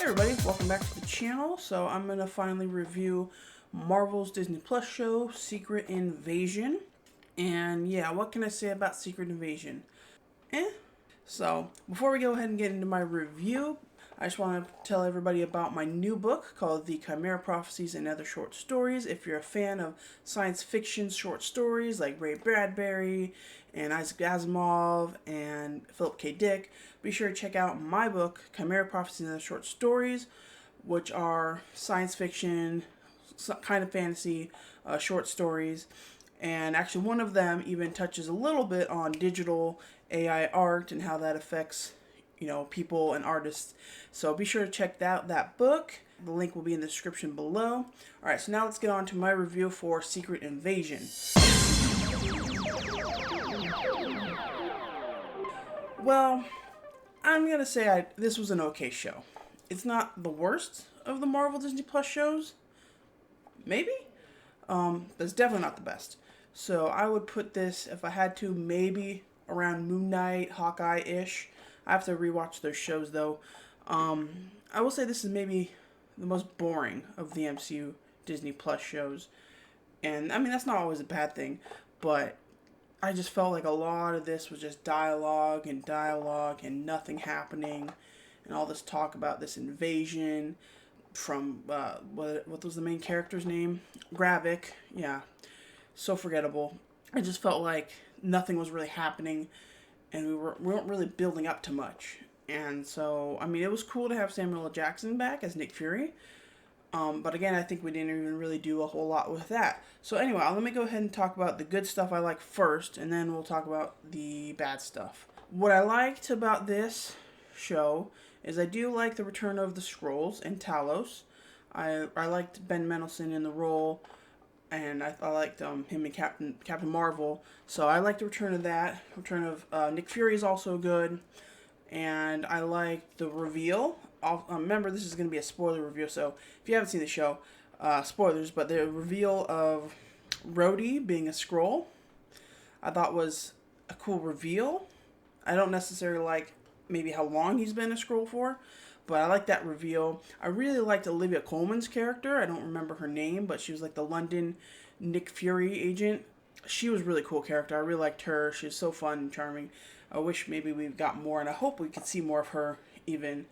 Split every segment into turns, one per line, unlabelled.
everybody, welcome back to the channel. So I'm going to finally review Marvel's Disney Plus show, Secret Invasion. And yeah, what can I say about Secret Invasion? So before we go ahead and get into my review, I just want to tell everybody about my new book called The Chimera Prophecies and Other Short Stories. If you're a fan of science fiction short stories like Ray Bradbury and Isaac Asimov and Philip K. Dick, be sure to check out my book, Chimera Prophecies and Other Short Stories, which are science fiction, kind of fantasy short stories. And actually one of them even touches a little bit on digital AI art and how that affects people and artists. So be sure to check out that book. The link will be in the description below. Alright, so now let's get on to my review for Secret Invasion. Well, I'm going to say this was an okay show. It's not the worst of the Marvel Disney Plus shows. Maybe? But it's definitely not the best. So I would put this, if I had to, maybe around Moon Knight, Hawkeye-ish. I have to rewatch those shows, though. I will say this is maybe the most boring of the MCU Disney Plus shows. And, I mean, that's not always a bad thing. But I just felt like a lot of this was just dialogue and nothing happening. And all this talk about this invasion from, what was the main character's name? Gravik. Yeah. So forgettable. I just felt like nothing was really happening. And we weren't really building up to much. And so, I mean, it was cool to have Samuel L. Jackson back as Nick Fury. But again, I think we didn't even really do a whole lot with that. So anyway, let me go ahead and talk about the good stuff I like first, and then we'll talk about the bad stuff. What I liked about this show is I do like the return of the Skrulls and Talos. I liked Ben Mendelsohn in the role. And I liked him and Captain Marvel. So I like the return of that. Return of Nick Fury is also good. And I like the reveal. Remember, this is going to be a spoiler review. So if you haven't seen the show, spoilers. But the reveal of Rhodey being a Skrull, I thought was a cool reveal. I don't necessarily like maybe how long he's been a Skrull for. But I like that reveal. I really liked Olivia Colman's character. I don't remember her name, but she was like the London Nick Fury agent. She was a really cool character. I really liked her. She was so fun and charming. I wish maybe we got more, and I hope we could see more of her even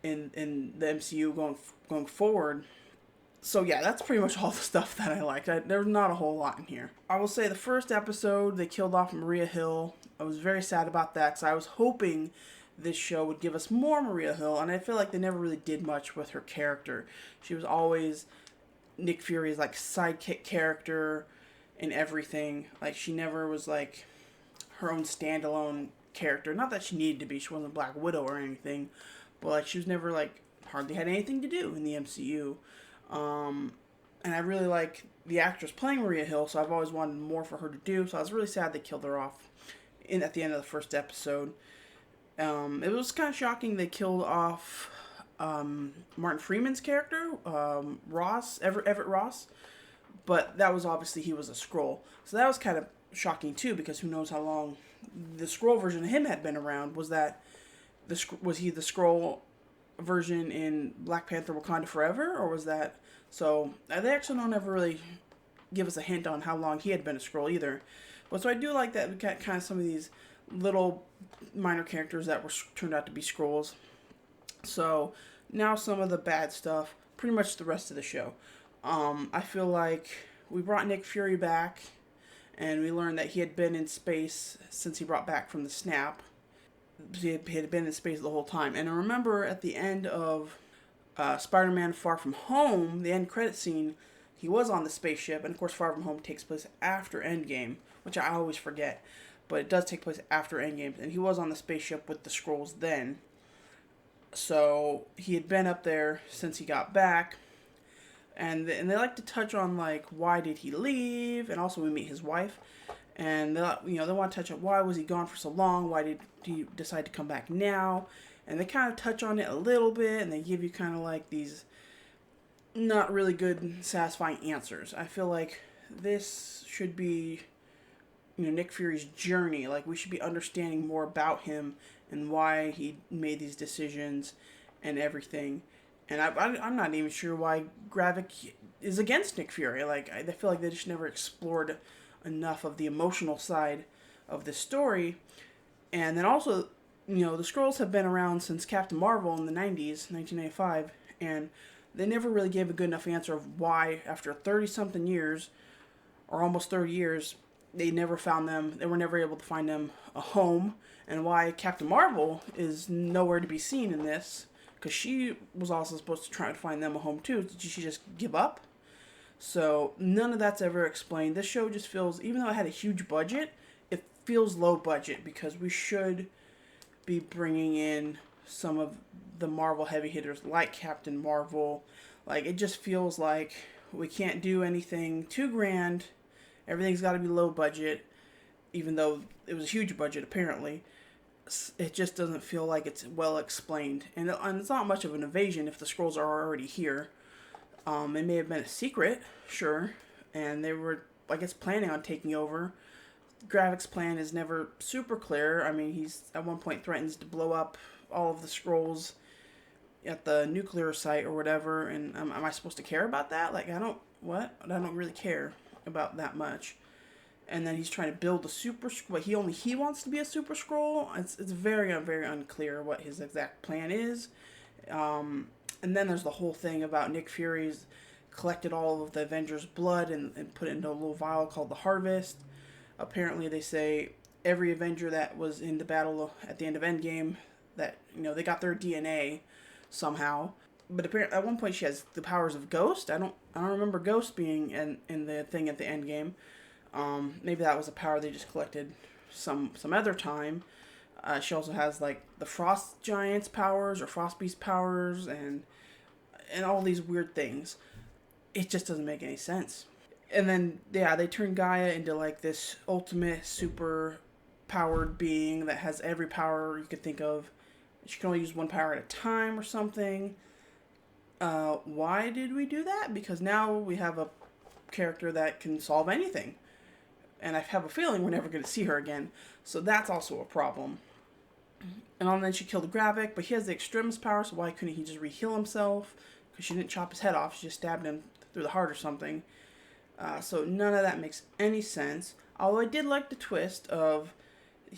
in the MCU going forward. So yeah, that's pretty much all the stuff that I liked. There's not a whole lot in here. I will say the first episode, they killed off Maria Hill. I was very sad about that, because I was hoping this show would give us more Maria Hill, and I feel like they never really did much with her character. She was always Nick Fury's like sidekick character and everything. Like, she never was like her own standalone character. Not that she needed to be. She wasn't Black Widow or anything, but like she was never like hardly had anything to do in the MCU. And I really like the actress playing Maria Hill, so I've always wanted more for her to do. So I was really sad they killed her off at the end of the first episode. It was kind of shocking they killed off Martin Freeman's character, Everett Ross, but that was obviously he was a Skrull. So that was kind of shocking too, because who knows how long the Skrull version of him had been around. Was he the Skrull version in Black Panther Wakanda Forever, or was that... So they actually don't ever really give us a hint on how long he had been a Skrull either. But so I do like that we got kind of some of these little minor characters that turned out to be Skrulls. So now some of the bad stuff, pretty much the rest of the show. I feel like we brought Nick Fury back, and we learned that he had been in space since he brought back from the snap. He had been in space the whole time. And I remember at the end of Spider-Man Far From Home, the end credit scene, he was on the spaceship, and of course Far From Home takes place after Endgame, which I always forget. But it does take place after Endgame, and he was on the spaceship with the Skrulls then. So he had been up there since he got back, and they like to touch on like why did he leave, and also we meet his wife, and they want to touch on why was he gone for so long, why did he decide to come back now, and they kind of touch on it a little bit, and they give you kind of like these not really good satisfying answers. I feel like this should be Nick Fury's journey. Like, we should be understanding more about him and why he made these decisions and everything. And I'm not even sure why Gravik is against Nick Fury. Like, I feel like they just never explored enough of the emotional side of this story. And then also, the Skrulls have been around since Captain Marvel in the 90s, 1995, and they never really gave a good enough answer of why, after 30 something years, or almost 30 years, they were never able to find them a home, and why Captain Marvel is nowhere to be seen in this, because she was also supposed to try to find them a home too. Did she just give up? So none of that's ever explained. This show just feels, even though it had a huge budget, it feels low budget because we should be bringing in some of the Marvel heavy hitters like Captain Marvel. Like, it just feels like we can't do anything too grand. Everything's got to be low budget, even though it was a huge budget apparently. It just doesn't feel like it's well explained. And it's not much of an invasion if the Skrulls are already here. It may have been a secret, sure, and they were, I guess, planning on taking over. Gravik's plan is never super clear. I mean, he's at one point threatens to blow up all of the Skrulls at the nuclear site or whatever, and am I supposed to care about that? Like, I don't really care about that much. And then he's trying to build a super Skrull. He wants to be a super Skrull. It's very unclear what his exact plan is. And then there's the whole thing about Nick Fury's collected all of the Avengers' blood and put it into a little vial called the Harvest. Apparently, they say every Avenger that was in the battle at the end of Endgame, that, they got their DNA somehow. But apparently, at one point, she has the powers of Ghost. I don't remember Ghost being in the thing at the Endgame. Maybe that was a power they just collected some other time. She also has like the Frost Giant's powers or Frost Beast powers and all these weird things. It just doesn't make any sense. And then, they turn Gaia into like this ultimate super powered being that has every power you could think of. She can only use one power at a time or something. Why did we do that? Because now we have a character that can solve anything. And I have a feeling we're never going to see her again. So that's also a problem. And then she killed Gravik, but he has the Extremis power, so why couldn't he just re-heal himself? Because she didn't chop his head off, she just stabbed him through the heart or something. So none of that makes any sense. Although I did like the twist of,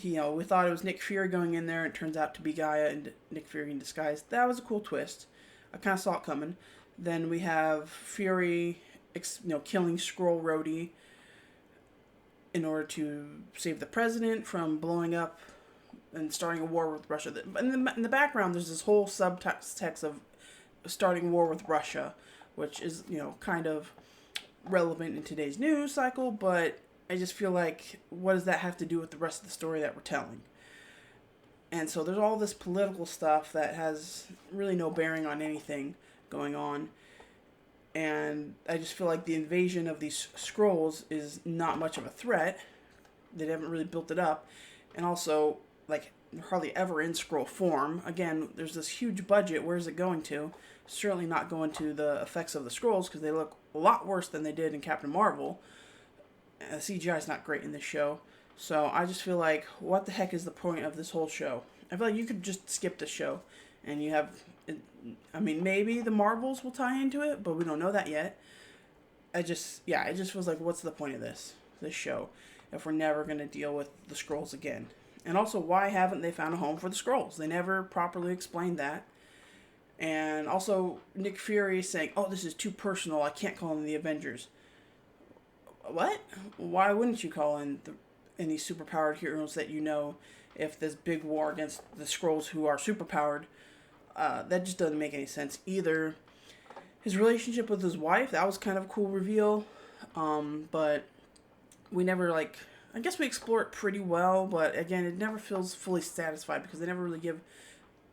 we thought it was Nick Fury going in there, and it turns out to be Gaia and Nick Fury in disguise. That was a cool twist. I kind of saw it coming. Then we have Fury, killing Skrull Rhodey in order to save the president from blowing up and starting a war with Russia. In the background, there's this whole subtext of starting a war with Russia, which is, kind of relevant in today's news cycle, but I just feel like, what does that have to do with the rest of the story that we're telling? And so there's all this political stuff that has really no bearing on anything going on. And I just feel like the invasion of these Skrulls is not much of a threat. They haven't really built it up. And also, like, hardly ever in Skrull form. Again, there's this huge budget. Where's it going to? Certainly not going to the effects of the Skrulls, because they look a lot worse than they did in Captain Marvel. CGI is not great in this show. So I just feel like, what the heck is the point of this whole show? I feel like you could just skip the show. And you have, maybe the Marvels will tie into it, but we don't know that yet. It just feels like, what's the point of this show, if we're never going to deal with the Skrulls again? And also, why haven't they found a home for the Skrulls? They never properly explained that. And also, Nick Fury saying, oh, this is too personal, I can't call in the Avengers. What? Why wouldn't you call in any superpowered heroes that if this big war against the Skrulls who are superpowered? That just doesn't make any sense either. His relationship with his wife, that was kind of a cool reveal. But we never, I guess we explore it pretty well, but again, it never feels fully satisfied because they never really give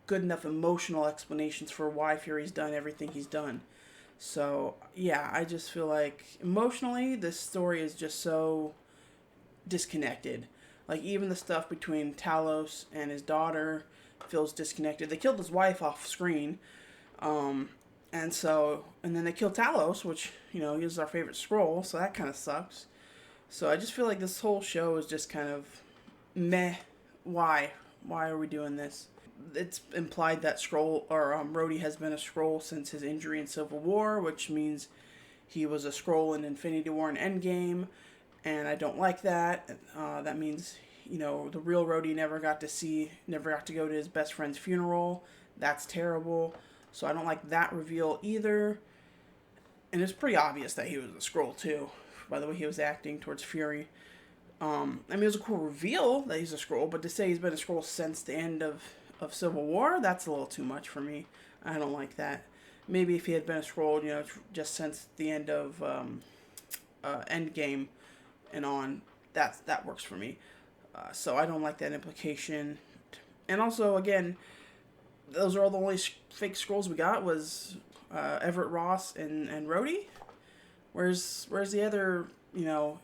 good enough emotional explanations for why Fury's done everything he's done. So, yeah, I just feel like emotionally, this story is just so disconnected. Like, even the stuff between Talos and his daughter feels disconnected. They killed his wife off screen. And then they killed Talos, which, he was our favorite Skrull, so that kind of sucks. So I just feel like this whole show is just kind of meh. Why? Why are we doing this? it's implied that Skrull or Rhodey has been a Skrull since his injury in Civil War, which means he was a Skrull in Infinity War and Endgame, and I don't like that. That means the real Rhodey never got to go to his best friend's funeral. That's terrible. So I don't like that reveal either. And it's pretty obvious that he was a Skrull too, by the way he was acting towards Fury. I mean, it was a cool reveal that he's a Skrull, but to say he's been a Skrull since the end of Civil War, that's a little too much for me. I don't like that. Maybe if he had been a Skrull, just since the end of Endgame and on, that works for me. So I don't like that implication. And also, again, those are all the only fake Skrulls we got was Everett Ross and Rhodey. Where's the other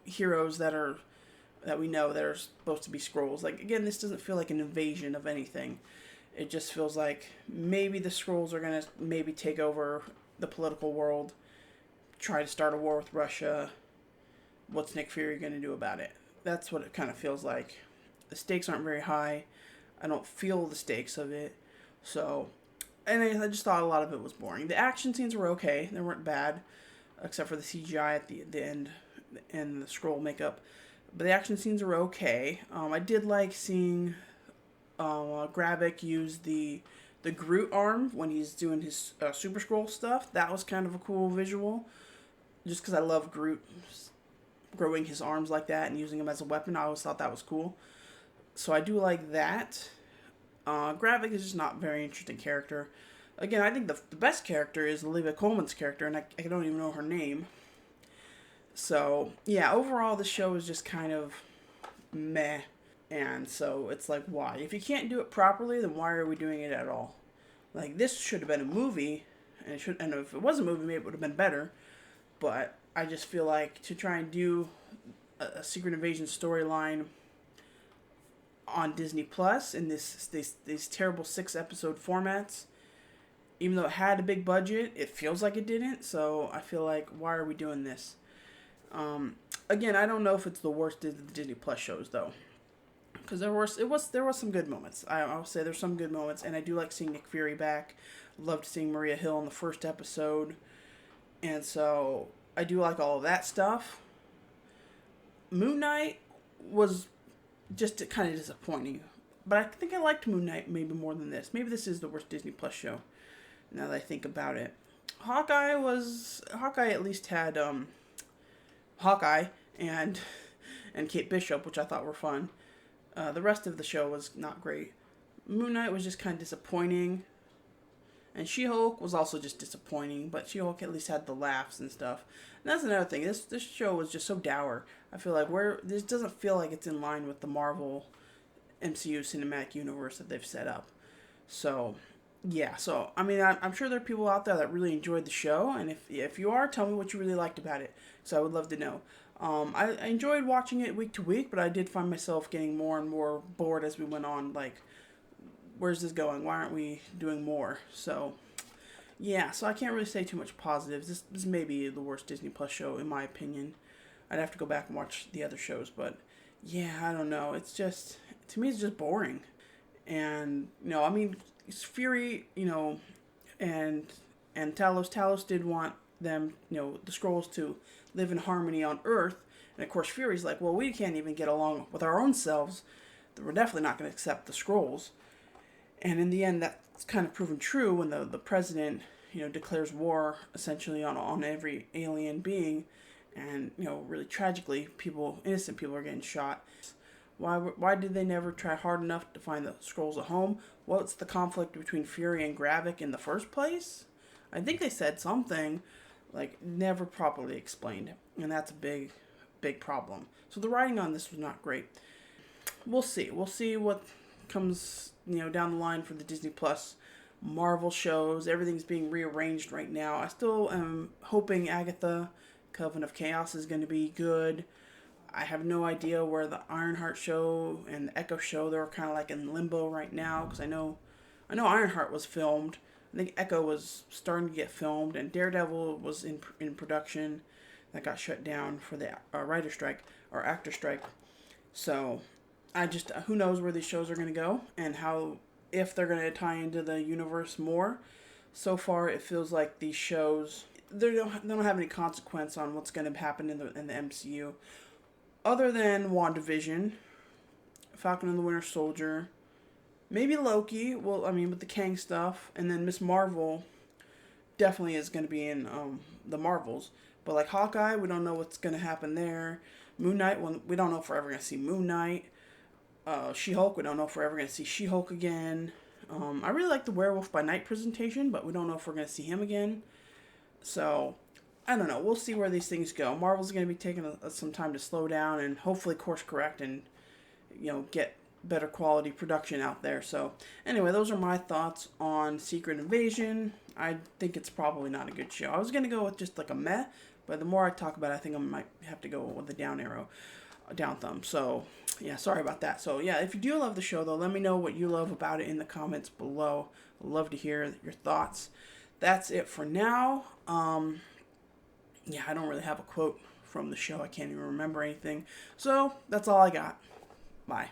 heroes that we know that are supposed to be Skrulls? Like, again, this doesn't feel like an invasion of anything. It just feels like maybe the Skrulls are gonna maybe take over the political world, try to start a war with Russia. What's Nick Fury gonna do about it? That's what it kind of feels like. The stakes aren't very high. I don't feel the stakes of it. So, and I just thought a lot of it was boring. The action scenes were okay. They weren't bad, except for the CGI at the end and the Skrull makeup. But the action scenes were okay. I did like seeing Gravik use the Groot arm when he's doing his Super Skrull stuff. That was kind of a cool visual. Just because I love Groot growing his arms like that and using them as a weapon. I always thought that was cool. So I do like that. Gravik is just not a very interesting character. Again, I think the best character is Olivia Colman's character, and I don't even know her name. So, yeah, overall, the show is just kind of meh. And so it's like, why? If you can't do it properly, then why are we doing it at all? Like, this should have been a movie, and if it was a movie, maybe it would have been better. But I just feel like to try and do a Secret Invasion storyline on Disney Plus in these terrible 6-episode formats, even though it had a big budget, it feels like it didn't. So I feel like, why are we doing this? Again, I don't know if it's the worst of the Disney Plus shows though, because there were some good moments. I'll say there's some good moments, and I do like seeing Nick Fury back. Loved seeing Maria Hill in the first episode, and so I do like all of that stuff. Moon Knight was just kind of disappointing, but I think I liked Moon Knight maybe more than this. Maybe this is the worst Disney Plus show, now that I think about it. Hawkeye at least had Hawkeye and Kate Bishop, which I thought were fun. The rest of the show was not great. Moon Knight was just kind of disappointing, and She-Hulk was also just disappointing, but She-Hulk at least had the laughs and stuff. And that's another thing. This show was just so dour. I feel like this doesn't feel like it's in line with the Marvel MCU cinematic universe that they've set up. So, yeah. So, I mean, I'm sure there are people out there that really enjoyed the show, and if you are, tell me what you really liked about it. So I would love to know. I enjoyed watching it week to week, but I did find myself getting more and more bored as we went on. Like, where's this going? Why aren't we doing more? So, yeah. So I can't really say too much positives. This may be the worst Disney Plus show in my opinion. I'd have to go back and watch the other shows, but yeah, I don't know. It's just, to me, it's just boring. And I mean, Fury, and Talos did want them, the Skrulls to live in harmony on Earth. And of course, Fury's like, well, we can't even get along with our own selves. We're definitely not going to accept the Skrulls. And in the end, that's kind of proven true when the president, declares war essentially on every alien being. And, really tragically, innocent people are getting shot. Why did they never try hard enough to find the Skrulls a home? What's the conflict between Fury and Gravik in the first place? I think they said something, never properly explained. And that's a big, big problem. So the writing on this was not great. We'll see. We'll see what comes, down the line for the Disney Plus Marvel shows. Everything's being rearranged right now. I still am hoping Agatha, Coven of Chaos, is going to be good. I have no idea where the Ironheart show and the Echo show, they're kind of in limbo right now, because I know Ironheart was filmed. I think Echo was starting to get filmed, and Daredevil was in production. That got shut down for the writer strike or actor strike. So I just, who knows where these shows are going to go and how if they're going to tie into the universe more. So far, it feels like these shows, they don't have any consequence on what's going to happen in the MCU. Other than WandaVision, Falcon and the Winter Soldier, maybe Loki, well, I mean, with the Kang stuff, and then Miss Marvel definitely is going to be in the Marvels. But like Hawkeye, we don't know what's going to happen there. Moon Knight, well, we don't know if we're ever going to see Moon Knight. She-Hulk, we don't know if we're ever going to see She-Hulk again. I really like the Werewolf by Night presentation, but we don't know if we're going to see him again. So, I don't know. We'll see where these things go. Marvel's going to be taking some time to slow down and hopefully course correct and, get better quality production out there. So, anyway, those are my thoughts on Secret Invasion. I think it's probably not a good show. I was going to go with just like a meh, but the more I talk about it, I think I might have to go with the down thumb. So, yeah, sorry about that. So, yeah, if you do love the show, though, let me know what you love about it in the comments below. I'd love to hear your thoughts. That's it for now. Yeah, I don't really have a quote from the show. I can't even remember anything. So, that's all I got. Bye.